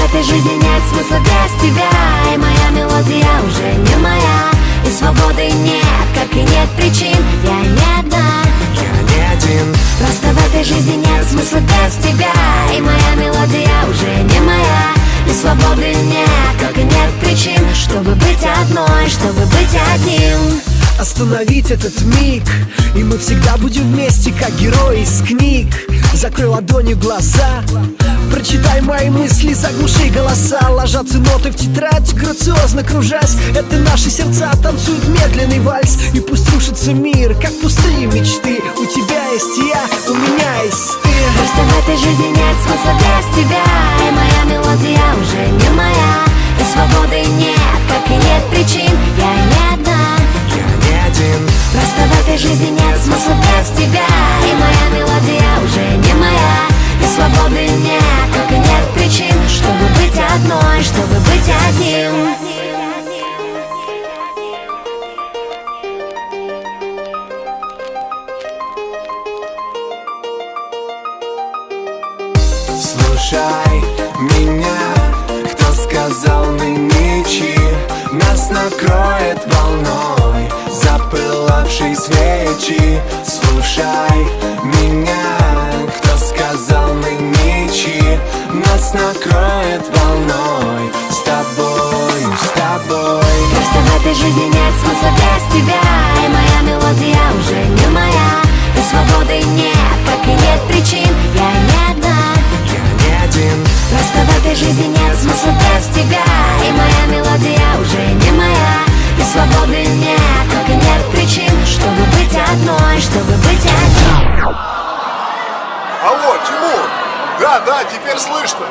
этой жизни нет смысла без тебя. И моя мелодия уже не моя, и свободы нет, как и нет причин. Я не одна, я не один. просто в этой жизни нет смысла без тебя. И моя мелодия уже не моя, и свободы нет, как и нет причин, чтобы быть одной, чтобы быть одним. Остановить этот миг, и мы всегда будем вместе, как герои из книг. Закрой ладонью глаза, прочитай мои мысли, заглуши голоса. Ложатся ноты в тетрадь, грациозно кружась. Это наши сердца танцуют медленный вальс. И пусть рушится мир, как пустые мечты. У тебя есть я, у меня есть ты. Просто в этой жизни нет смысла без тебя. И моя мелодия уже не моя, и свободы нет, как и нет причин. Я не одна, я не один. просто в этой жизни нет смысла без тебя. И моя мелодия уже не моя, и свободы нет, как и нет причин, чтобы быть одной, чтобы быть одним. Слушай меня, кто сказал мы ничьи? Нас накроет волной запылавшей свечи. Слушай меня, кто сказал мы ничьи? Нас накроет волной с тобой, с тобой. Просто в этой жизни нет смысла без тебя. И моя мелодия уже не моя, и свободы нет, как и нет причин. Я не одна, я не один. просто в этой жизни нет смысла без тебя. И моя мелодия уже не моя, и свободы нет, как и нет причин, чтобы быть одной, чтобы быть одним. Алло, Тимур! Да, теперь слышно.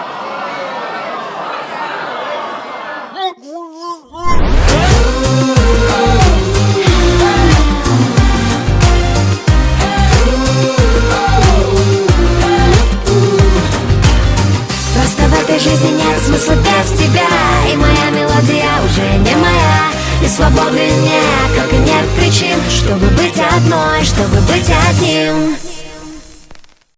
Просто в этой жизни нет смысла без тебя. И моя мелодия уже не моя, и свободы нет, как и нет причин, чтобы быть одной, чтобы быть одним.